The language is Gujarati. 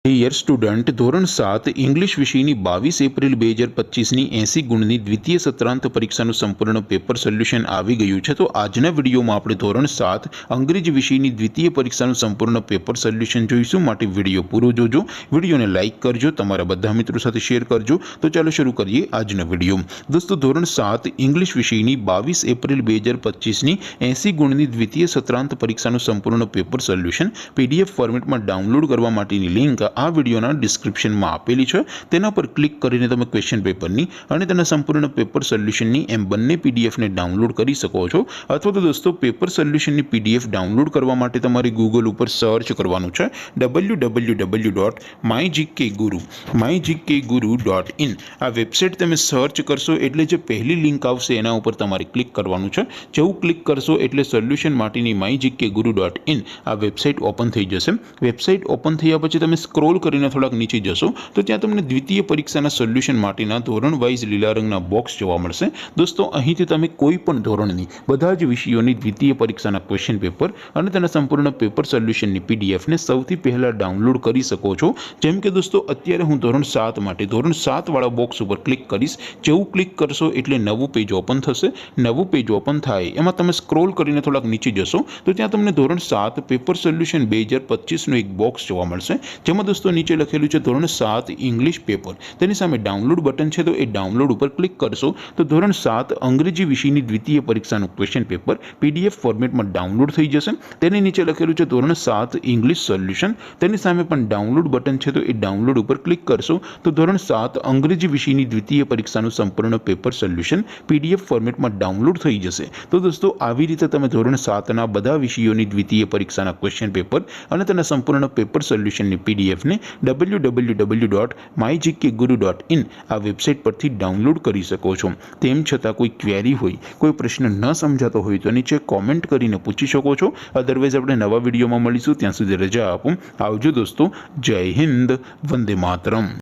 ડિયર સ્ટુડન્ટ, ધોરણ 7 ઇંગ્લિશ વિષયની 22 એપ્રિલ 2025ની 80 ગુણની દ્વિતીય સત્રાંત પરીક્ષાનું સંપૂર્ણ પેપર સોલ્યુશન આવી ગયું છે। તો આજના વિડીયોમાં આપણે ધોરણ 7 અંગ્રેજી વિષયની દ્વિતીય પરીક્ષાનું સંપૂર્ણ પેપર સોલ્યુશન જોઈશું। માટે વિડીયો પૂરો જોજો, વિડીયોને લાઇક કરજો, તમારા બધા મિત્રો સાથે શેર કરજો। તો ચાલો શરૂ કરીએ આજનો વિડીયો। દોસ્તો, ધોરણ 7 ઇંગ્લિશ વિષયની 22 એપ્રિલ 2025ની 80 ગુણની દ્વિતીય સત્રાંત પરીક્ષાનું સંપૂર્ણ પેપર સોલ્યુશન PDF ફોર્મેટમાં ડાઉનલોડ કરવા માટેની લિંક આ વિડીયોના ડિસ્ક્રિપ્શનમાં આપેલી છે। તેના પર ક્લિક કરીને તમે ક્વેશ્ચન પેપરની અને તેના સંપૂર્ણ પેપર સોલ્યુશનની એમ બંને પીડીએફને ડાઉનલોડ કરી શકો છો। અથવા તો દોસ્તો, પેપર સોલ્યુશનની પીડીએફ ડાઉનલોડ કરવા માટે તમારે ગૂગલ ઉપર સર્ચ કરવાનું છે www.mygkguru.in। આ વેબસાઇટ તમે સર્ચ કરશો એટલે જે પહેલી લિંક આવશે એના ઉપર તમારે ક્લિક કરવાનું છે। જેવું ક્લિક કરશો એટલે સોલ્યુશન માટેની mygkguru.in આ વેબસાઇટ ઓપન થઈ જશે। વેબસાઇટ ઓપન થયા પછી તમે સ્ક્રોલ કરીને થોડાક નીચે જશો તો ત્યાં તમને દ્વિતીય પરીક્ષાના સોલ્યુશન માટેના ધોરણ વાઇઝ લીલા રંગના બોક્સ જોવા મળશે। દોસ્તો, અહીંથી તમે કોઈ પણ ધોરણની બધા જ વિષયોની દ્વિતીય પરીક્ષાના ક્વેશ્ચન પેપર અને તેના સંપૂર્ણ પેપર સોલ્યુશનની પીડીએફને સૌથી પહેલાં ડાઉનલોડ કરી શકો છો। જેમ કે દોસ્તો, અત્યારે હું ધોરણ 7 માટે ધોરણ 7 વાળા બોક્સ ઉપર ક્લિક કરીશ। જેવું ક્લિક કરશો એટલે નવું પેજ ઓપન થશે। નવું પેજ ઓપન થાય એમાં તમે સ્ક્રોલ કરીને થોડાક નીચે જશો તો ત્યાં તમને ધોરણ 7 પેપર સોલ્યુશન 2025નું એક બોક્સ જોવા મળશે। જેમાં દોસ્તો નીચે લખેલું છે ધોરણ 7 ઇંગ્લિશ પેપર, તેની સામે ડાઉનલોડ બટન છે તો એ ડાઉનલોડ ઉપર ક્લિક કરશો તો ધોરણ 7 અંગ્રેજી વિષયની દ્વિતીય પરીક્ષાનું ક્વેશ્ચન પેપર PDF ફોર્મેટમાં ડાઉનલોડ થઈ જશે। તેની નીચે લખેલું છે ધોરણ 7 ઇંગ્લિશ સોલ્યુશન, તેની સામે પણ ડાઉનલોડ બટન છે તો એ ડાઉનલોડ ઉપર ક્લિક કરશો તો ધોરણ 7 અંગ્રેજી વિષયની દ્વિતીય પરીક્ષાનું સંપૂર્ણ પેપર સોલ્યુશન PDF ફોર્મેટમાં ડાઉનલોડ થઈ જશે। તો દોસ્તો, આવી રીતે તમે ધોરણ 7ના બધા વિષયોની દ્વિતીય પરીક્ષાના ક્વેશ્ચન પેપર અને તેના સંપૂર્ણ પેપર સોલ્યુશનની પીડીએફને www.mygkguru.in આ વેબસાઇટ પરથી ડાઉનલોડ કરી શકો છો। તેમ છતાં કોઈ ક્વેરી હોય, કોઈ પ્રશ્ન ન સમજાતો હોય તો નીચે કોમેન્ટ કરીને પૂછી શકો છો। અધરવાઇઝ આપણે નવા વિડીયોમાં મળીશું, ત્યાં સુધી રજા આપો। આવજો દોસ્તો, જય હિન્દ, વંદે માતરમ।